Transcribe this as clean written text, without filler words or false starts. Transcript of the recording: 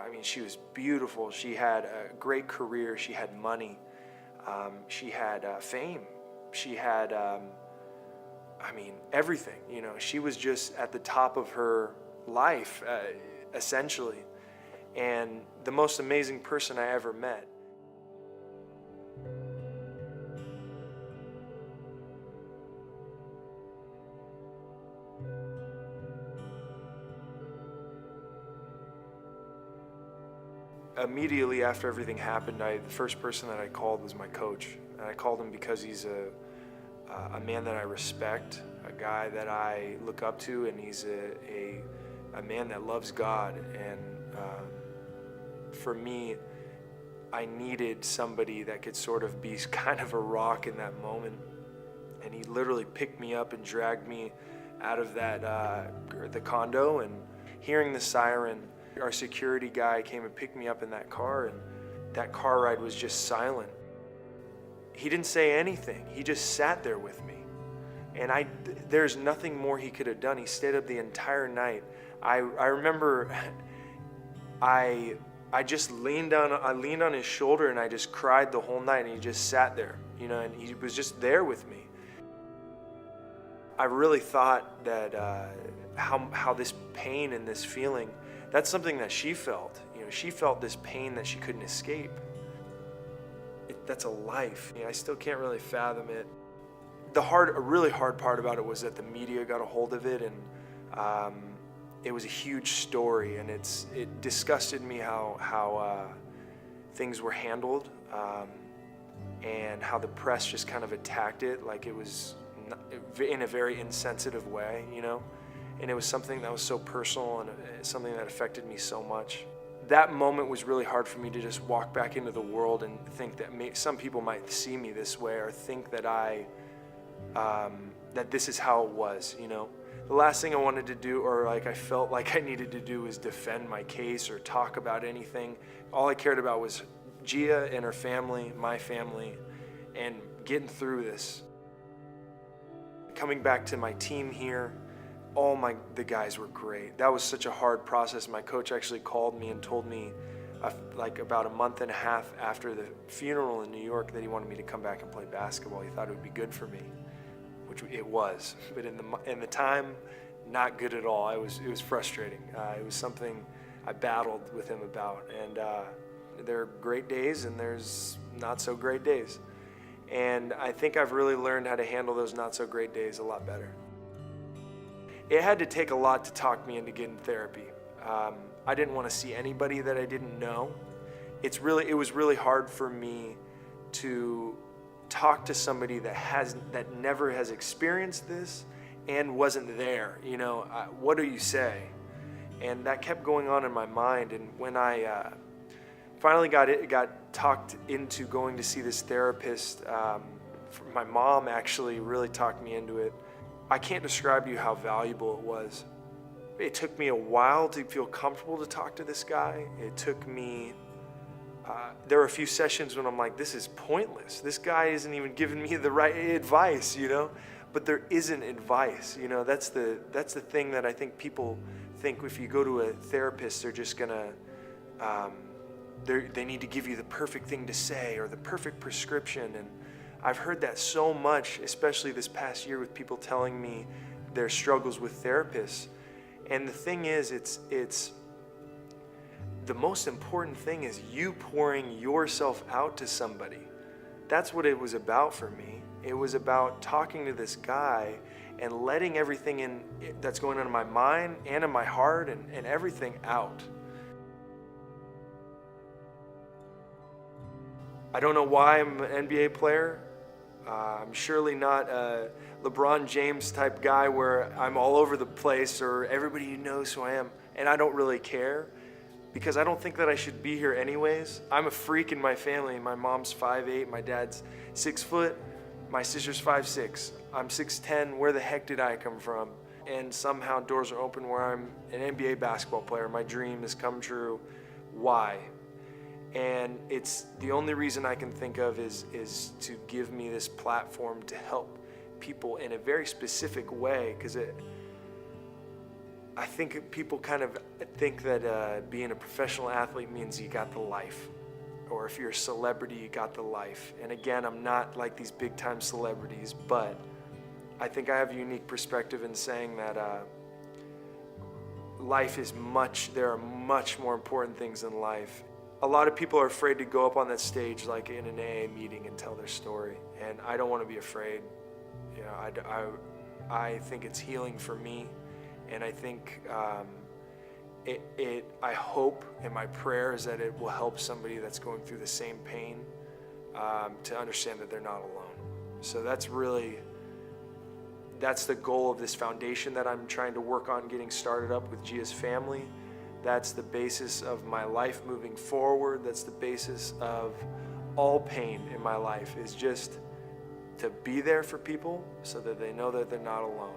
I mean, she was beautiful. She had a great career. She had money. She had fame. She had, I mean, everything. You know, she was just at the top of her life, essentially, and the most amazing person I ever met. Immediately after everything happened, the first person that I called was my coach. And I called him because he's a man that I respect, a guy that I look up to, and he's a man that loves God. And for me, I needed somebody that could sort of be kind of a rock in that moment. And he literally picked me up and dragged me out of that the condo. And hearing the siren, our security guy came and picked me up in that car, and that car ride was just silent. He didn't say anything. He just sat there with me. And there's nothing more he could have done. He stayed up the entire night. I remember I just leaned on his shoulder and I just cried the whole night, and he just sat there, you know, and he was just there with me. I really thought that how this pain and this feeling, that's something that she felt. You know, she felt this pain that she couldn't escape. That's a life. You know, I still can't really fathom it. A really hard part about it was that the media got a hold of it, and it was a huge story, and it disgusted me how things were handled, and how the press just kind of attacked it like it was in a very insensitive way, you know. And it was something that was so personal, and something that affected me so much. That moment was really hard for me to just walk back into the world and think that some people might see me this way, or think that that this is how it was, you know. The last thing I wanted to do, or like I felt like I needed to do, was defend my case or talk about anything. All I cared about was Gia and her family, my family, and getting through this. Coming back to my team here, the guys were great. That was such a hard process. My coach actually called me and told me like about a month and a half after the funeral in New York that he wanted me to come back and play basketball. He thought it would be good for me, which it was. But in the time, not good at all. It was frustrating. It was something I battled with him about. And there are great days and there's not so great days. And I think I've really learned how to handle those not so great days a lot better. It had to take a lot to talk me into getting therapy. I didn't want to see anybody that I didn't know. It was really hard for me to talk to somebody that never has experienced this and wasn't there. You know, what do you say? And that kept going on in my mind. And when I finally got talked into going to see this therapist, my mom actually really talked me into it. I can't describe to you how valuable it was. It took me a while to feel comfortable to talk to this guy. It took me, there were a few sessions when I'm like, this is pointless. This guy isn't even giving me the right advice, you know? But there isn't advice, you know? That's the thing that I think people think if you go to a therapist, they're just gonna, they need to give you the perfect thing to say or the perfect prescription. And I've heard that so much, especially this past year, with people telling me their struggles with therapists. And the thing is, it's the most important thing is you pouring yourself out to somebody. That's what it was about for me. It was about talking to this guy and letting everything that's going on in my mind and in my heart and everything out. I don't know why I'm an NBA player. I'm surely not a LeBron James type guy where I'm all over the place or everybody knows who I am, and I don't really care because I don't think that I should be here anyways. I'm a freak in my family. My mom's 5'8", my dad's 6 foot, my sister's 5'6". I'm 6'10". Where the heck did I come from? And somehow doors are open where I'm an NBA basketball player. My dream has come true. Why? And it's the only reason I can think of is to give me this platform to help people in a very specific way, because I think people kind of think that being a professional athlete means you got the life, or if you're a celebrity, you got the life. And again, I'm not like these big time celebrities, but I think I have a unique perspective in saying that life is there are much more important things in life. A lot of people are afraid to go up on that stage like in an AA meeting and tell their story, and I don't want to be afraid. You know, I think it's healing for me, and I think I hope, and my prayer is that it will help somebody that's going through the same pain to understand that they're not alone. So that's the goal of this foundation that I'm trying to work on getting started up with Gia's family. That's the basis of my life moving forward. That's the basis of all pain in my life, is just to be there for people so that they know that they're not alone.